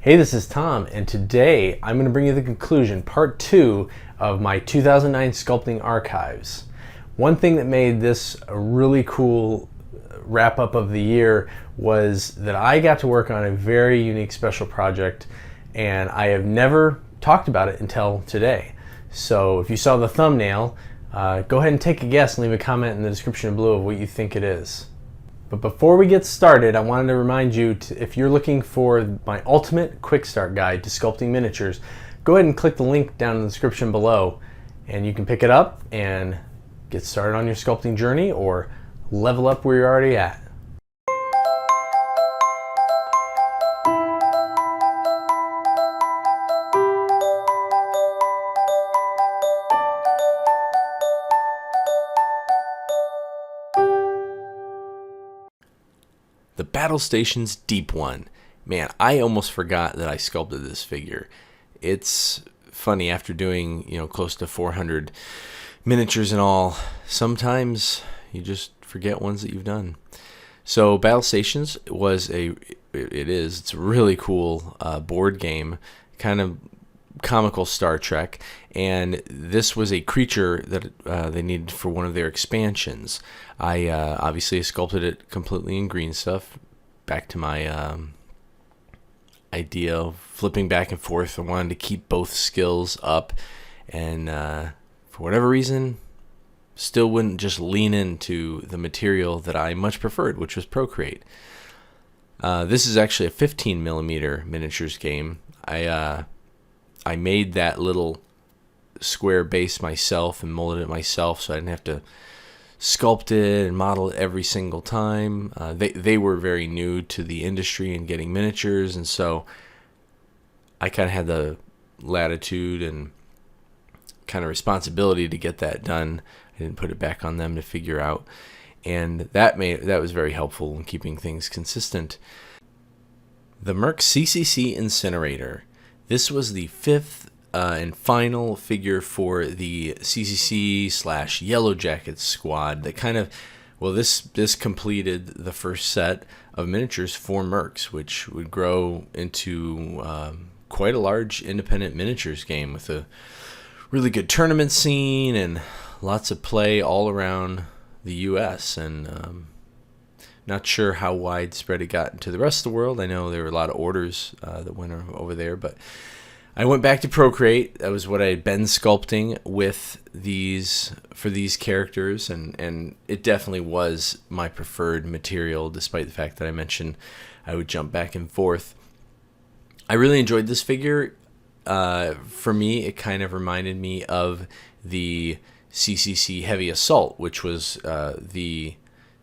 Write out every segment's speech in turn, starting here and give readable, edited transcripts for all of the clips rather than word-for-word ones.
Hey, this is Tom, and today I'm going to bring you the conclusion, part 2 of my 2009 sculpting archives. One thing that made this a really cool wrap-up of the year was that I got to work on a very unique special project, and I have never talked about it until today. So if you saw the thumbnail, go ahead and take a guess and leave a comment in the description below of what you think it is. But before we get started, I wanted to remind you, if you're looking for my ultimate quick start guide to sculpting miniatures, go ahead and click the link down in the description below, and you can pick it up and get started on your sculpting journey or level up where you're already at. The Battle Station's Deep One. Man, I almost forgot that I sculpted this figure. It's funny, after doing, close to 400 miniatures in all, sometimes you just forget ones that you've done. So Battle Stations it's a really cool board game, kind of comical Star Trek, and this was a creature that they needed for one of their expansions. I obviously sculpted it completely in green stuff, back to my idea of flipping back and forth. I wanted to keep both skills up, and for whatever reason, still wouldn't just lean into the material that I much preferred, which was Procreate. This is actually a 15mm miniatures game. I made that little square base myself and molded it myself, so I didn't have to sculpt it and model it every single time. They were very new to the industry and getting miniatures, and so I kind of had the latitude and kind of responsibility to get that done. I didn't put it back on them to figure out, and that was very helpful in keeping things consistent. The MERCS CCC Incinerator. This was the fifth and final figure for the CCC / Yellow Jackets squad. That this completed the first set of miniatures for MERCS, which would grow into quite a large independent miniatures game with a really good tournament scene and lots of play all around the U.S. and not sure how widespread it got into the rest of the world. I know there were a lot of orders that went over there, but I went back to Procreate. That was what I had been sculpting for these characters, and it definitely was my preferred material, despite the fact that I mentioned I would jump back and forth. I really enjoyed this figure. For me, it kind of reminded me of the CCC Heavy Assault, which was the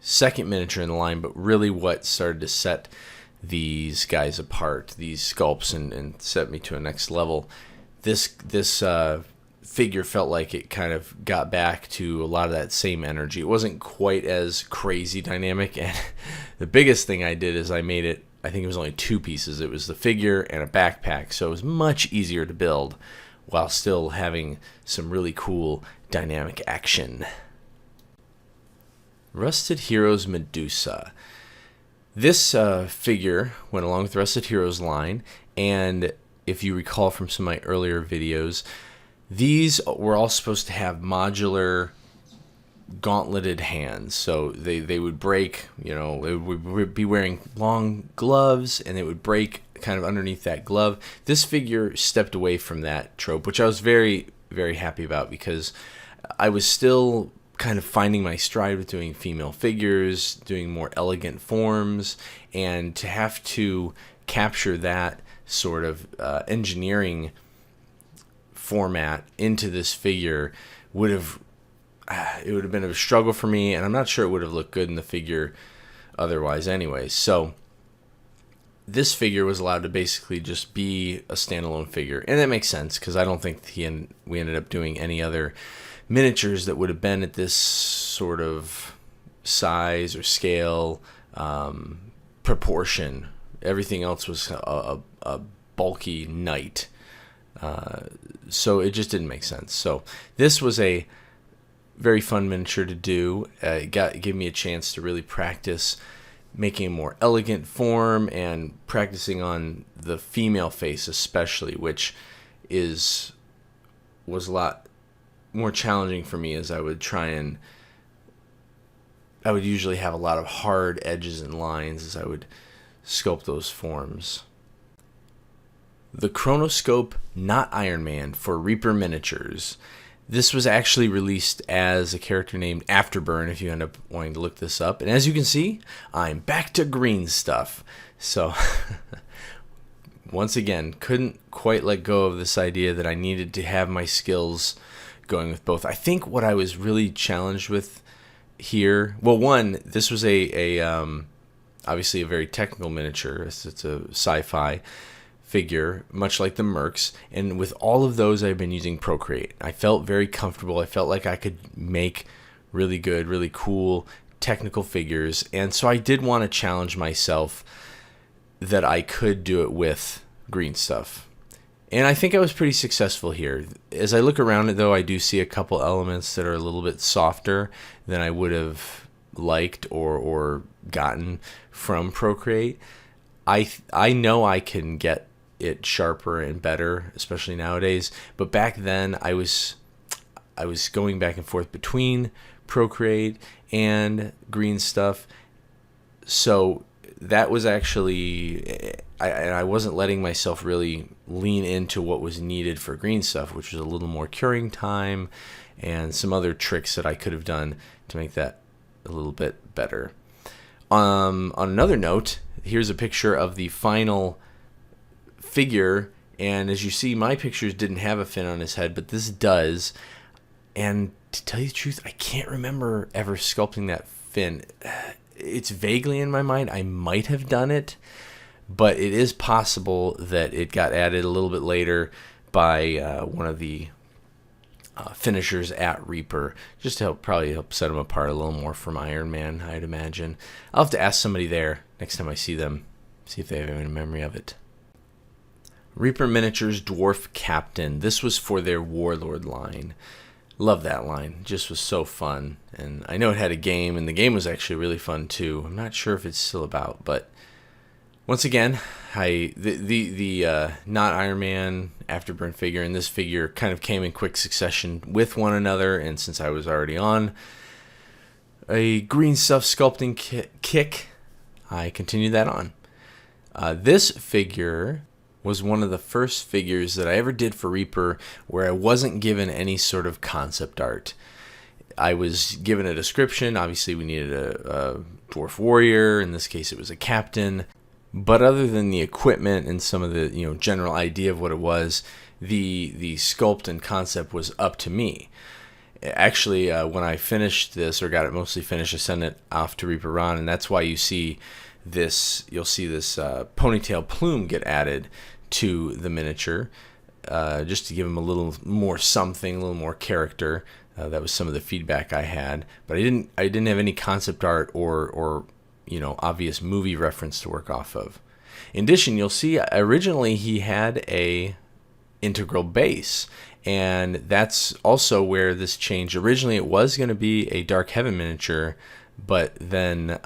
second miniature in the line, but really what started to set these guys apart, these sculpts, and set me to a next level. This figure felt like it kind of got back to a lot of that same energy. It wasn't quite as crazy dynamic, and the biggest thing I did is I made it, I think it was only 2 pieces. It was the figure and a backpack, so it was much easier to build while still having some really cool dynamic action. Rusted HEROES-MEDUSA. This figure went along with the Rusted Heroes line, and if you recall from some of my earlier videos, these were all supposed to have modular gauntleted hands. So they would break, they would be wearing long gloves, and they would break kind of underneath that glove. This figure stepped away from that trope, which I was very, very happy about, because I was still kind of finding my stride with doing female figures, doing more elegant forms, and to have to capture that sort of engineering format into this figure would have been a struggle for me, and I'm not sure it would have looked good in the figure otherwise anyway. So this figure was allowed to basically just be a standalone figure, and that makes sense, because I don't think we ended up doing any other miniatures that would have been at this sort of size or scale, proportion. Everything else was a bulky knight, so it just didn't make sense. So this was a very fun miniature to do. It gave me a chance to really practice making a more elegant form and practicing on the female face especially, which was a lot more challenging for me, as I would usually have a lot of hard edges and lines as I would sculpt those forms. The CHRONOSCOPE Not Iron Man for Reaper Miniatures. This was actually released as a character named Afterburn, if you end up wanting to look this up. And as you can see, I'm back to green stuff. So, once again, couldn't quite let go of this idea that I needed to have my skills going with both. I think what I was really challenged with here, well, one, this was obviously a very technical miniature. It's a sci-fi figure, much like the MERCS, and with all of those I've been using Procreate. I felt very comfortable. I felt like I could make really good, really cool technical figures, and so I did want to challenge myself that I could do it with green stuff. And I think I was pretty successful here. As I look around it, though, I do see a couple elements that are a little bit softer than I would have liked or gotten from Procreate. I know I can get it sharper and better, especially nowadays. But back then, I was going back and forth between Procreate and green stuff. So that was actually, I wasn't letting myself really lean into what was needed for green stuff, which was a little more curing time and some other tricks that I could have done to make that a little bit better. On another note, here's a picture of the final figure, and as you see, my pictures didn't have a fin on his head, but this does. And to tell you the truth, I can't remember ever sculpting that fin. It's vaguely in my mind. I might have done it, but it is possible that it got added a little bit later by one of the finishers at Reaper, just to probably help set them apart a little more from Iron Man, I'd imagine. I'll have to ask somebody there next time I see them, see if they have any memory of it. Reaper Miniatures Dwarf Captain. This was for their Warlord line. Love that line. Just was so fun. And I know it had a game, and the game was actually really fun too. I'm not sure if it's still about, but once again, the not Iron Man Afterburn figure and this figure kind of came in quick succession with one another, and since I was already on a green stuff sculpting kick, I continued that on. This figure was one of the first figures that I ever did for Reaper where I wasn't given any sort of concept art. I was given a description. Obviously, we needed a dwarf warrior. In this case, it was a captain. But other than the equipment and some of the general idea of what it was, the sculpt and concept was up to me. Actually, when I finished this, or got it mostly finished, I sent it off to Reaper Ron, and that's why you'll see this ponytail plume get added to the miniature, just to give him a little more something, a little more character. That was some of the feedback I had, but I didn't have any concept art or obvious movie reference to work off of. In addition, you'll see originally he had a integral base, and that's also where this changed. Originally, it was going to be a Dark Heaven miniature, but then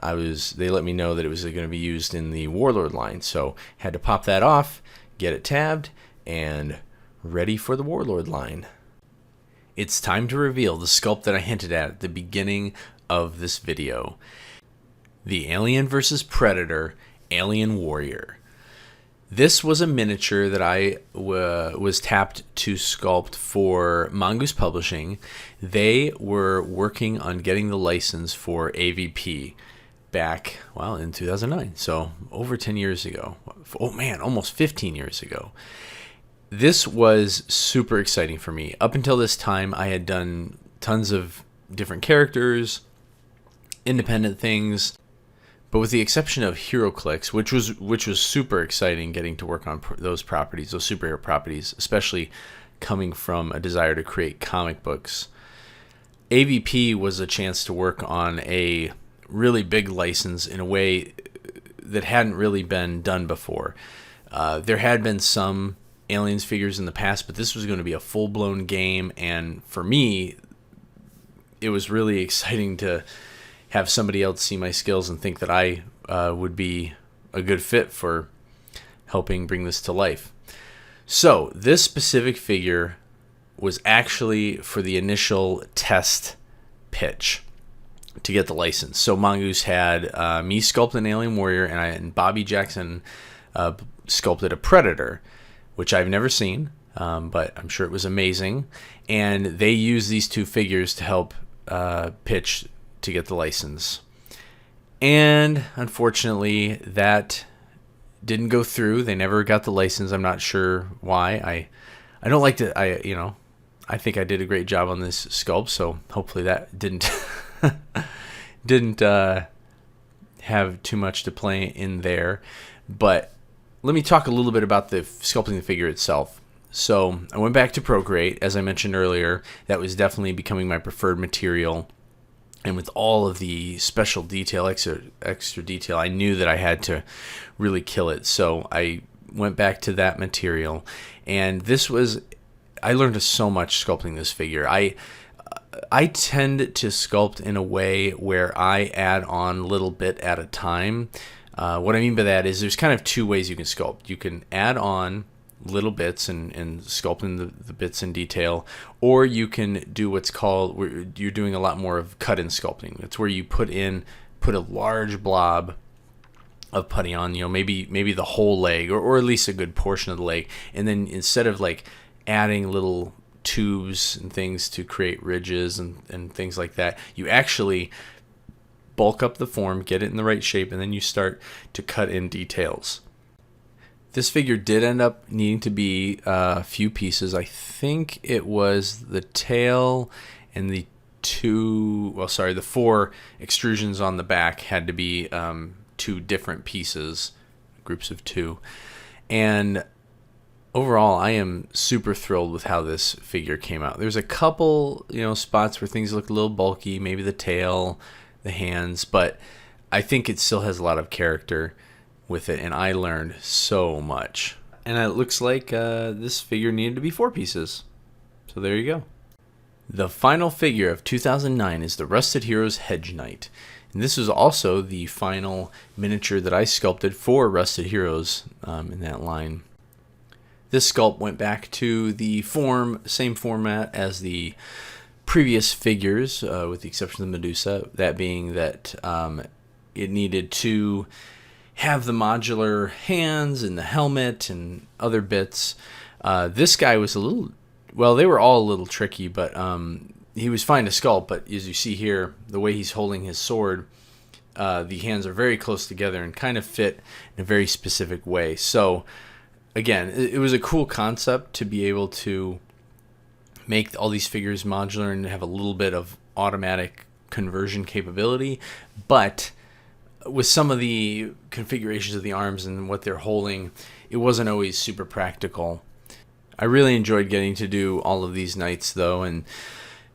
they let me know that it was going to be used in the Warlord line, so had to pop that off, get it tabbed, and ready for the Warlord line. It's time to reveal the sculpt that I hinted at the beginning of this video. The Alien vs. Predator Alien Warrior. This was a miniature that I was tapped to sculpt for Mongoose Publishing. They were working on getting the license for AVP back, in 2009. So over 10 years ago. Oh man, almost 15 years ago. This was super exciting for me. Up until this time, I had done tons of different characters, independent things. But with the exception of HeroClix, which was super exciting, getting to work on those properties, those superhero properties, especially coming from a desire to create comic books, AVP was a chance to work on a really big license in a way that hadn't really been done before. There had been some Aliens figures in the past, but this was going to be a full-blown game, and for me, it was really exciting to have somebody else see my skills and think that I would be a good fit for helping bring this to life. So this specific figure was actually for the initial test pitch to get the license. So Mongoose had me sculpt an alien warrior, and Bobby Jackson sculpted a predator, which I've never seen, but I'm sure it was amazing. And they used these two figures to help pitch to get the license. And unfortunately, that didn't go through. They never got the license. I'm not sure why. I don't like to. I think I did a great job on this sculpt, so hopefully that didn't have too much to play in there. But let me talk a little bit about the sculpting the figure itself. So I went back to Procreate, as I mentioned earlier. That was definitely becoming my preferred material. And with all of the special detail, extra detail, I knew that I had to really kill it. So I went back to that material. And I learned so much sculpting this figure. I tend to sculpt in a way where I add on little bit at a time. What I mean by that is there's kind of two ways you can sculpt. You can add on little bits and sculpt in the bits in detail, or you can do what's called, you're doing a lot more of cut-in sculpting. That's where you put a large blob of putty on, maybe the whole leg, or at least a good portion of the leg, and then instead of like adding little tubes and things to create ridges and things like that, you actually bulk up the form, get it in the right shape, and then you start to cut in details. This figure did end up needing to be a few pieces. I think it was the tail and the four extrusions on the back had to be two different pieces, groups of two. And overall, I am super thrilled with how this figure came out. There's a couple, spots where things look a little bulky, maybe the tail, the hands, but I think it still has a lot of character with it, and I learned so much. And it looks like this figure needed to be 4 pieces. So there you go. The final figure of 2009 is the Rusted Heroes Hedge Knight. And this is also the final miniature that I sculpted for Rusted Heroes in that line. This sculpt went back to the same format as the previous figures, with the exception of the Medusa, that being that it needed to have the modular hands and the helmet and other bits. This guy was they were all a little tricky, but he was fine to sculpt. But as you see here, the way he's holding his sword, the hands are very close together and kind of fit in a very specific way. So again, it was a cool concept to be able to make all these figures modular and have a little bit of automatic conversion capability, but with some of the configurations of the arms and what they're holding, it wasn't always super practical. I really enjoyed getting to do all of these knights though, and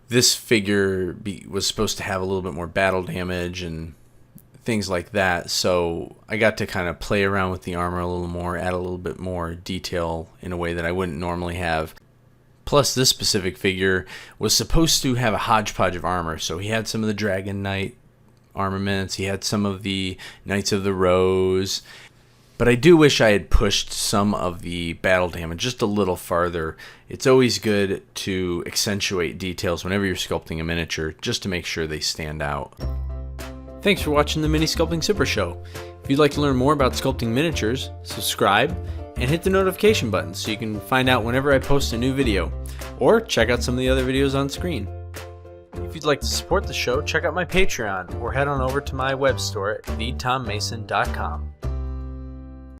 this figure was supposed to have a little bit more battle damage and things like that, so I got to kind of play around with the armor a little more, add a little bit more detail in a way that I wouldn't normally have. Plus, this specific figure was supposed to have a hodgepodge of armor, so he had some of the Dragon Knight armaments, he had some of the Knights of the Rose, but I do wish I had pushed some of the battle damage just a little farther. It's always good to accentuate details whenever you're sculpting a miniature, just to make sure they stand out. Thanks for watching the Mini Sculpting Super Show. If you'd like to learn more about sculpting miniatures, subscribe and hit the notification button so you can find out whenever I post a new video, or check out some of the other videos on screen. If you'd like to support the show, check out my Patreon or head on over to my web store at thetommason.com.